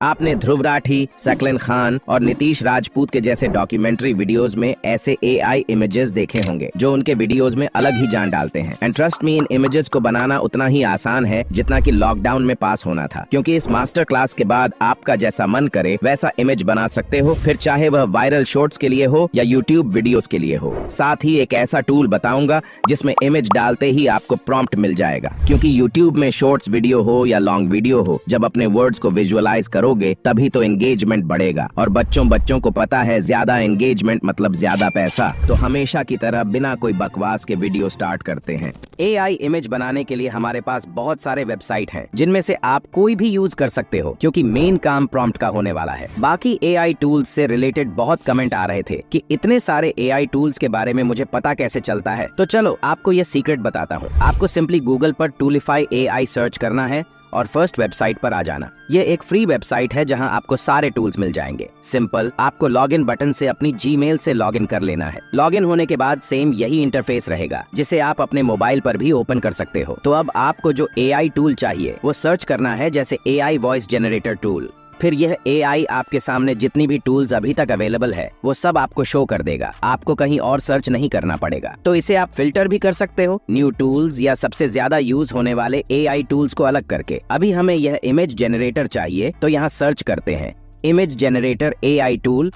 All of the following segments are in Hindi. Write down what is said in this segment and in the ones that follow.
आपने ध्रुव राठी, सकलन खान और नीतीश राजपूत के जैसे डॉक्यूमेंट्री वीडियोस में ऐसे एआई इमेजेस देखे होंगे जो उनके वीडियोस में अलग ही जान डालते हैं। And trust me, in images को बनाना उतना ही आसान है जितना कि लॉकडाउन में पास होना था, क्योंकि इस मास्टर क्लास के बाद आपका जैसा मन करे वैसा इमेज बना सकते हो, फिर चाहे वह वायरल शॉर्ट्स के लिए हो या यूट्यूब वीडियोस के लिए हो। साथ ही एक ऐसा टूल बताऊंगा जिसमें इमेज डालते ही आपको प्रॉम्प्ट मिल जाएगा, क्योंकि यूट्यूब में शॉर्ट्स वीडियो हो या लॉन्ग वीडियो हो, जब अपने वर्ड्स को विजुअलाइज करोगे तभी तो एंगेजमेंट बढ़ेगा। और बच्चों को पता है ज्यादा एंगेजमेंट मतलब ज्यादा पैसा, तो हमेशा की तरह बिना कोई बकवास के वीडियो स्टार्ट करते हैं। एआई इमेज बनाने के लिए हमारे पास बहुत सारे वेबसाइट हैं जिनमें से आप कोई भी यूज कर सकते हो, क्योंकि मेन काम प्रॉम्प्ट का होने वाला है। बाकी एआई टूल्स से रिलेटेड बहुत कमेंट आ रहे थे कि इतने सारे एआई टूल्स के बारे में मुझे पता कैसे चलता है। तो चलो आपको ये सीक्रेट बताता हूँ। आपको सिंपली गूगल पर टूलिफाई एआई सर्च करना है और फर्स्ट वेबसाइट पर आ जाना। ये एक फ्री वेबसाइट है जहां आपको सारे टूल्स मिल जाएंगे। सिंपल, आपको लॉगिन बटन से अपनी जीमेल से लॉगिन कर लेना है। लॉगिन होने के बाद सेम यही इंटरफेस रहेगा, जिसे आप अपने मोबाइल पर भी ओपन कर सकते हो। तो अब आपको जो एआई टूल चाहिए वो सर्च करना है, जैसे एआई वॉइस जनरेटर टूल। फिर यह एआई आपके सामने जितनी भी टूल्स अभी तक अवेलेबल है वो सब आपको शो कर देगा। आपको कहीं और सर्च नहीं करना पड़ेगा। तो इसे आप फिल्टर भी कर सकते हो, न्यू टूल्स या सबसे ज्यादा यूज होने वाले एआई टूल्स को अलग करके। अभी हमें यह इमेज जनरेटर चाहिए, तो यहाँ सर्च करते हैं इमेज जनरेटर एआई टूल,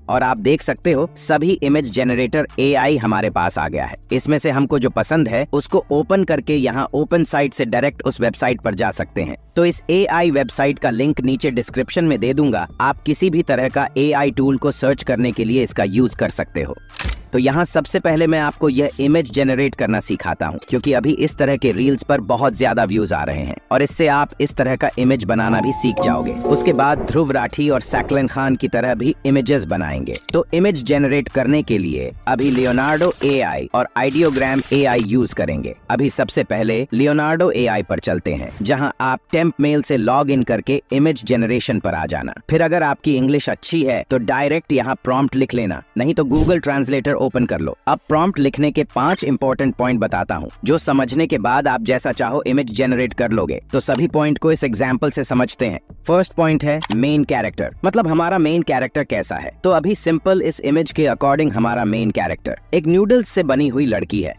और आप देख सकते हो सभी इमेज जनरेटर एआई हमारे पास आ गया है। इसमें से हमको जो पसंद है उसको ओपन करके यहाँ ओपन साइट से डायरेक्ट उस वेबसाइट पर जा सकते हैं। तो इस एआई वेबसाइट का लिंक नीचे डिस्क्रिप्शन में दे दूंगा। आप किसी भी तरह का एआई टूल को सर्च करने के लिए इसका यूज कर सकते हो। तो यहाँ सबसे पहले मैं आपको यह इमेज जनरेट करना सिखाता हूँ, क्योंकि अभी इस तरह के रील्स पर बहुत ज्यादा व्यूज आ रहे हैं और इससे आप इस तरह का इमेज बनाना भी सीख जाओगे। उसके बाद ध्रुव राठी और सकलन खान की तरह भी इमेजेस बनाएंगे। तो इमेज जनरेट करने के लिए अभी लियोनार्डो एआई और आइडियोग्राम एआई यूज करेंगे। अभी सबसे पहले लियोनार्डो एआई पर चलते हैं, जहाँ आप टेम्प मेल से लॉग इन करके इमेज जनरेशन पर आ जाना। फिर अगर आपकी इंग्लिश अच्छी है तो डायरेक्ट यहाँ प्रॉम्प्ट लिख लेना, नहीं तो गूगल ट्रांसलेटर ओपन कर लो। अब प्रॉम्प्ट लिखने के 5 इंपॉर्टेंट पॉइंट बताता हूँ, जो समझने के बाद आप जैसा चाहो इमेज जनरेट कर लोगे। तो सभी पॉइंट को इस एग्जांपल से समझते हैं। फर्स्ट पॉइंट है मेन कैरेक्टर, मतलब हमारा मेन कैरेक्टर कैसा है। तो अभी सिंपल इस इमेज के अकॉर्डिंग हमारा मेन कैरेक्टर एक नूडल्स से बनी हुई लड़की है।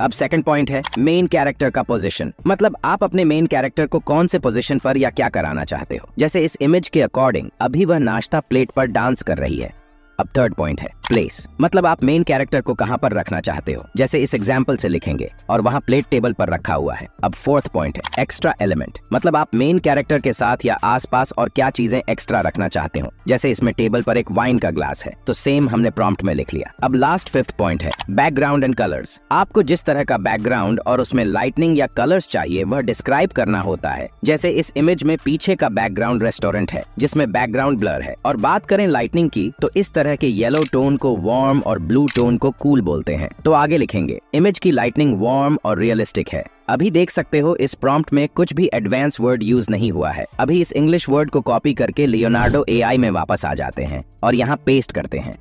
अब सेकंड पॉइंट है मेन कैरेक्टर का पोजीशन, मतलब आप अपने मेन कैरेक्टर को कौन से पोजीशन पर या क्या कराना चाहते हो। जैसे इस इमेज के अकॉर्डिंग अभी वह नाश्ता प्लेट पर डांस कर रही है। अब थर्ड पॉइंट है प्लेस, मतलब आप मेन कैरेक्टर को कहां पर रखना चाहते हो, जैसे इस एग्जाम्पल से लिखेंगे, और वहां प्लेट टेबल पर रखा हुआ है। अब फोर्थ पॉइंट है एक्स्ट्रा एलिमेंट, मतलब आप मेन कैरेक्टर के साथ या आसपास और क्या चीजें एक्स्ट्रा रखना चाहते हो। जैसे इसमें टेबल पर एक वाइन का ग्लास है, तो सेम हमने प्रॉम्प्ट में लिख लिया। अब लास्ट फिफ्थ पॉइंट है बैकग्राउंड एंड कलर्स। आपको जिस तरह का बैकग्राउंड और उसमें लाइटनिंग या कलर्स चाहिए वह डिस्क्राइब करना होता है। जैसे इस इमेज में पीछे का बैकग्राउंड रेस्टोरेंट है जिसमें बैकग्राउंड ब्लर है। और बात करें लाइटनिंग की, तो इस तरह के येलो टोन को वार्म और ब्लू टोन को कूल बोलते हैं। तो आगे लिखेंगे इमेज की लाइटनिंग वार्म और रियलिस्टिक है। अभी देख सकते हो इस प्रॉम्प्ट में कुछ भी एडवांस वर्ड यूज नहीं हुआ है। अभी इस इंग्लिश वर्ड को कॉपी करके लियोनार्डो एआई में वापस आ जाते हैं और यहाँ पेस्ट करते हैं।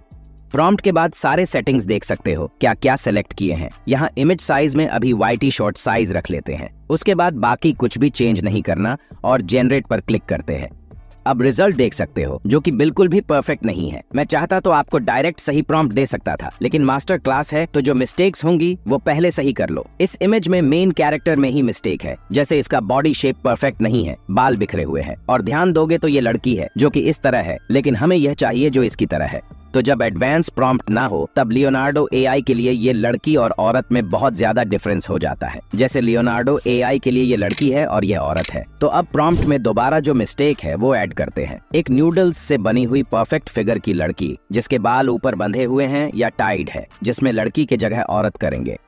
प्रॉम्प्ट के बाद सारे सेटिंग्स देख सकते हो क्या क्या सेलेक्ट किए हैं। यहाँ इमेज साइज में अभी YT शॉर्ट साइज रख लेते हैं। उसके बाद बाकी कुछ भी चेंज नहीं करना और जनरेट पर क्लिक करते हैं। अब रिजल्ट देख सकते हो, जो कि बिल्कुल भी परफेक्ट नहीं है। मैं चाहता तो आपको डायरेक्ट सही प्रॉम्प्ट दे सकता था, लेकिन मास्टर क्लास है तो जो मिस्टेक्स होंगी वो पहले सही कर लो। इस इमेज में मेन कैरेक्टर में ही मिस्टेक है, जैसे इसका बॉडी शेप परफेक्ट नहीं है, बाल बिखरे हुए हैं। और ध्यान दोगे तो ये लड़की है जो कि इस तरह है, लेकिन हमें यह चाहिए जो इसकी तरह है। तो जब एडवांस प्रॉम्प्ट ना हो तब लियोनार्डो एआई के लिए ये लड़की और औरत में बहुत ज्यादा डिफरेंस हो जाता है। जैसे लियोनार्डो एआई के लिए ये लड़की है और यह औरत है। तो अब प्रॉम्प्ट में दोबारा जो मिस्टेक है वो ऐड करते हैं। एक नूडल्स से बनी हुई परफेक्ट फिगर की लड़की जिसके बाल ऊपर बंधे हुए हैं या टाइड है, जिसमें लड़की की जगह औरत करेंगे।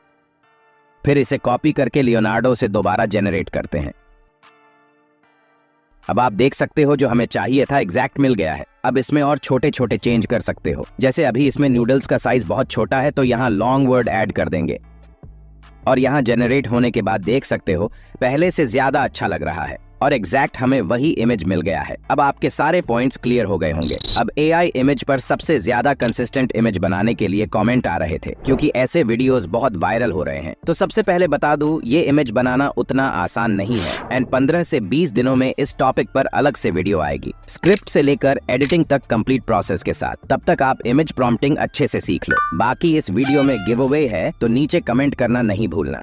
फिर इसे कॉपी करके लियोनार्डो से दोबारा जनरेट करते हैं। अब आप देख सकते हो जो हमें चाहिए था एग्जैक्ट मिल गया है। अब इसमें और छोटे छोटे चेंज कर सकते हो। जैसे अभी इसमें नूडल्स का साइज बहुत छोटा है, तो यहाँ लॉन्ग वर्ड ऐड कर देंगे। और यहाँ जनरेट होने के बाद देख सकते हो पहले से ज्यादा अच्छा लग रहा है। और एग्जैक्ट हमें वही इमेज मिल गया है। अब आपके सारे पॉइंट्स क्लियर हो गए होंगे। अब AI इमेज पर सबसे ज्यादा कंसिस्टेंट इमेज बनाने के लिए कमेंट आ रहे थे, क्योंकि ऐसे वीडियोस बहुत वायरल हो रहे हैं। तो सबसे पहले बता दूं, ये इमेज बनाना उतना आसान नहीं है एंड 15 से 20 दिनों में इस टॉपिक पर अलग से वीडियो आएगी, स्क्रिप्ट से लेकर एडिटिंग तक कंप्लीट प्रोसेस के साथ। तब तक आप इमेज प्रॉम्प्टिंग अच्छे से सीख लो। बाकी इस वीडियो में गिव अवे है, तो नीचे कमेंट करना नहीं भूलना।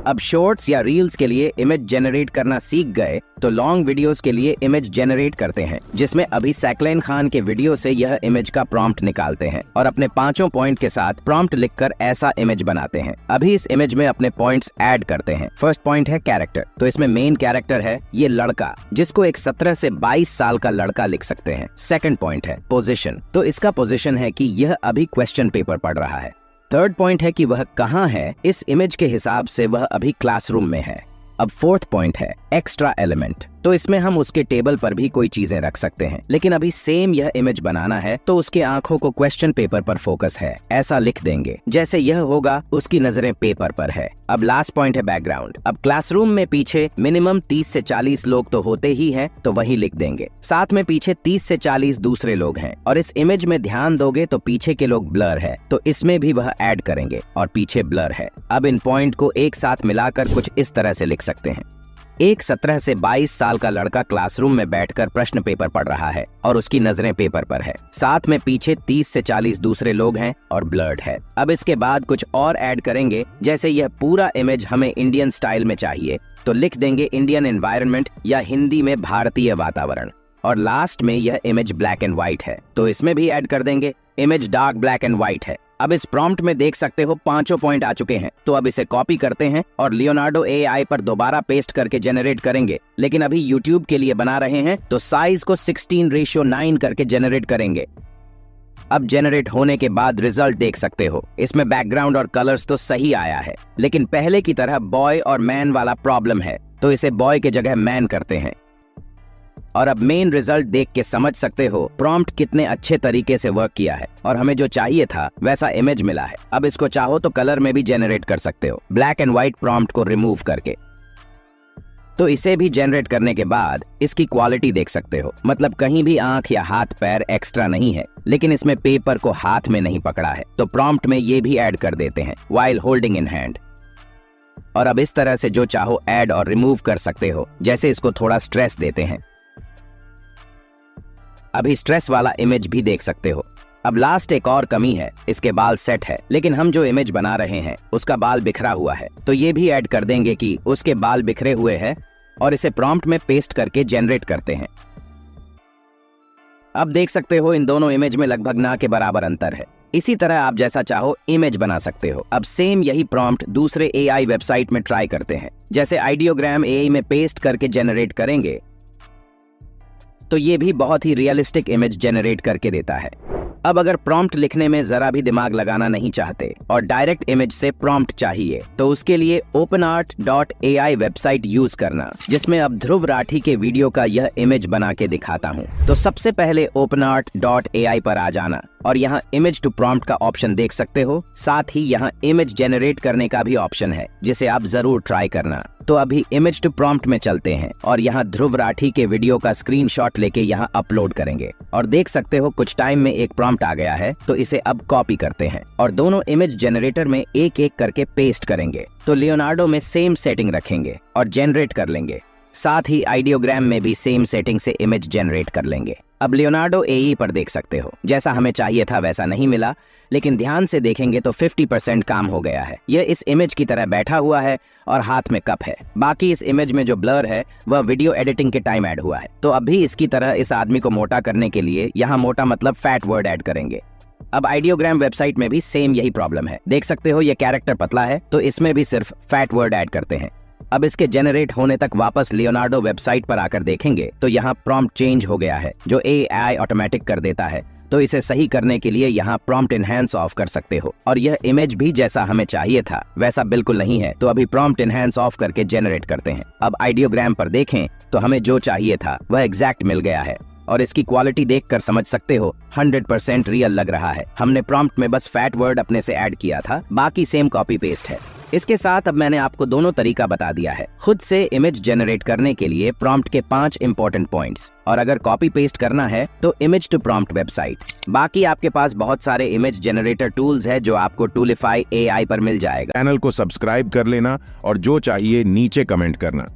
अब शॉर्ट्स या रील्स के लिए इमेज जनरेट करना सीख गए, तो लॉन्ग वीडियोस के लिए इमेज जनरेट करते हैं, जिसमें अभी सैकलेन खान के वीडियो से यह इमेज का प्रॉम्प्ट निकालते हैं और अपने 5 पॉइंट के साथ प्रॉम्प्ट लिखकर ऐसा इमेज बनाते हैं। अभी इस इमेज में अपने पॉइंट्स ऐड करते हैं। फर्स्ट पॉइंट है कैरेक्टर, तो इसमें मेन कैरेक्टर है ये लड़का, जिसको एक 17 से 22 साल का लड़का लिख सकते हैं। सेकंड पॉइंट है पोजीशन, तो इसका पोजीशन है कि यह अभी क्वेश्चन पेपर पढ़ रहा है। थर्ड पॉइंट है कि वह कहाँ है, इस इमेज के हिसाब से वह अभी क्लासरूम में है। अब फोर्थ पॉइंट है एक्स्ट्रा एलिमेंट, तो इसमें हम उसके टेबल पर भी कोई चीजें रख सकते हैं, लेकिन अभी सेम यह इमेज बनाना है तो उसके आंखों को क्वेश्चन पेपर पर फोकस है, ऐसा लिख देंगे जैसे यह होगा उसकी नजरें पेपर पर है। अब लास्ट पॉइंट है बैकग्राउंड। अब क्लासरूम में पीछे मिनिमम 30 से 40 लोग तो होते ही हैं, तो वही लिख देंगे। साथ में पीछे 30 से 40 दूसरे लोग हैं, और इस इमेज में ध्यान दोगे तो पीछे के लोग ब्लर है, तो इसमें भी वह ऐड करेंगे और पीछे ब्लर है। अब इन पॉइंट को एक साथ मिलाकर कुछ इस तरह से लिख सकते हैं। एक 17 से 22 साल का लड़का क्लासरूम में बैठकर प्रश्न पेपर पढ़ रहा है और उसकी नजरें पेपर पर है। साथ में पीछे 30 से 40 दूसरे लोग हैं और ब्लर्ड है। अब इसके बाद कुछ और ऐड करेंगे, जैसे यह पूरा इमेज हमें इंडियन स्टाइल में चाहिए, तो लिख देंगे इंडियन एनवायरनमेंट या हिंदी में भारतीय वातावरण। और लास्ट में यह इमेज ब्लैक एंड व्हाइट है, तो इसमें भी ऐड कर देंगे image dark black and white है। अब इस प्रॉम्प्ट में देख सकते हो 5 पॉइंट आ चुके हैं, तो अब इसे कॉपी करते हैं और लियोनार्डो AI पर दोबारा पेस्ट करके जनरेट करेंगे। लेकिन अभी YouTube के लिए बना रहे हैं, तो साइज को 16:9 करके जनरेट करेंगे। अब जनरेट होने के बाद रिजल्ट देख सकते हो, इसमें बैकग्राउंड और कलर्स तो सही आया है, लेकिन पहले की तरह बॉय और मैन वाला प्रॉब्लम है, तो इसे बॉय के जगह मैन करते हैं। और अब मेन रिजल्ट देख के समझ सकते हो प्रॉम्प्ट कितने अच्छे तरीके से वर्क किया है और हमें जो चाहिए था वैसा इमेज मिला है। अब इसको चाहो तो कलर में भी जनरेट कर सकते हो, ब्लैक एंड व्हाइट प्रॉम्प्ट को रिमूव करके। तो इसे भी जनरेट करने के बाद इसकी क्वालिटी देख सकते हो, मतलब कहीं भी आंख या हाथ पैर एक्स्ट्रा नहीं है, लेकिन इसमें पेपर को हाथ में नहीं पकड़ा है, तो प्रॉम्प्ट में ये भी ऐड कर देते हैं व्हाइल होल्डिंग इन हैंड। और अब इस तरह से जो चाहो ऐड और रिमूव कर सकते हो, जैसे इसको थोड़ा स्ट्रेस देते हैं। अभी स्ट्रेस वाला इमेज भी देख सकते हो। अब लास्ट एक और कमी है, इसके बाल सेट है, लेकिन हम जो इमेज बना रहे हैं उसका बाल बिखरा हुआ है, तो ये भी ऐड कर देंगे कि उसके बाल बिखरे हुए हैं और इसे प्रॉम्प्ट में पेस्ट करके जनरेट करते हैं। अब देख सकते हो इन दोनों इमेज में लगभग ना के बराबर अंतर है। इसी तरह आप जैसा चाहो इमेज बना सकते हो। अब सेम यही प्रॉम्प्ट दूसरे AI वेबसाइट में ट्राई करते हैं, जैसे आइडियोग्राम AI में पेस्ट करके जनरेट करेंगे तो ये भी बहुत ही रियलिस्टिक इमेज जनरेट करके देता है। अब अगर प्रॉम्प्ट लिखने में जरा भी दिमाग लगाना नहीं चाहते और डायरेक्ट इमेज से प्रॉम्प्ट चाहिए, तो उसके लिए openart.ai वेबसाइट यूज करना, जिसमें अब ध्रुव राठी के वीडियो का यह इमेज बना के दिखाता हूँ। तो सबसे पहले openart.ai पर आ जाना और यहाँ इमेज टू प्रॉम्प्ट का ऑप्शन देख सकते हो। साथ ही यहाँ इमेज जनरेट करने का भी ऑप्शन है, जिसे आप जरूर ट्राई करना। तो अभी इमेज टू प्रॉम्प्ट में चलते हैं और यहाँ ध्रुव राठी के वीडियो का स्क्रीनशॉट लेके यहाँ अपलोड करेंगे और देख सकते हो कुछ टाइम में एक प्रॉम्प्ट आ गया है। तो इसे अब कॉपी करते हैं और दोनों इमेज जनरेटर में एक एक करके पेस्ट करेंगे। तो लियोनार्डो में सेम सेटिंग रखेंगे और जनरेट कर लेंगे। साथ ही आइडियोग्राम में भी सेम सेटिंग से इमेज जनरेट कर लेंगे। अब लियोनार्डो AI पर देख सकते हो जैसा हमें चाहिए था वैसा नहीं मिला, लेकिन ध्यान से देखेंगे तो 50% काम हो गया है। यह इस इमेज की तरह बैठा हुआ है और हाथ में कप है। बाकी इस इमेज में जो ब्लर है वह वीडियो एडिटिंग के टाइम ऐड हुआ है। तो अभी इसकी तरह इस आदमी को मोटा करने के लिए यहाँ मोटा मतलब फैट वर्ड ऐड करेंगे। अब आइडियोग्राम वेबसाइट में भी सेम यही प्रॉब्लम है। देख सकते हो ये कैरेक्टर पतला है, तो इसमें भी सिर्फ फैट वर्ड ऐड करते हैं। अब इसके जनरेट होने तक वापस लियोनार्डो वेबसाइट पर आकर देखेंगे तो यहाँ प्रॉम्प्ट चेंज हो गया है, जो AI ऑटोमेटिक कर देता है। तो इसे सही करने के लिए यहाँ प्रॉम्प्ट इनहैंस ऑफ कर सकते हो। और यह इमेज भी जैसा हमें चाहिए था वैसा बिल्कुल नहीं है, तो अभी प्रॉम्प्ट इनहैंस ऑफ करके जनरेट करते हैं। अब आइडियोग्राम पर देखें तो हमें जो चाहिए था वह एग्जैक्ट मिल गया है और इसकी क्वालिटी देखकर समझ सकते हो 100% रियल लग रहा है। हमने प्रॉम्प्ट में बस फैट वर्ड अपने से ऐड किया था, बाकी सेम कॉपी पेस्ट है। इसके साथ अब मैंने आपको दोनों तरीका बता दिया है खुद से इमेज जनरेट करने के लिए प्रॉम्प्ट के 5 इंपॉर्टेंट पॉइंट्स, और अगर कॉपी पेस्ट करना है तो इमेज टू प्रॉम्प्ट वेबसाइट। बाकी आपके पास बहुत सारे इमेज जनरेटर टूल्स है जो आपको टूलिफाई AI पर मिल जाएगा। चैनल को सब्सक्राइब कर लेना और जो चाहिए नीचे कमेंट करना।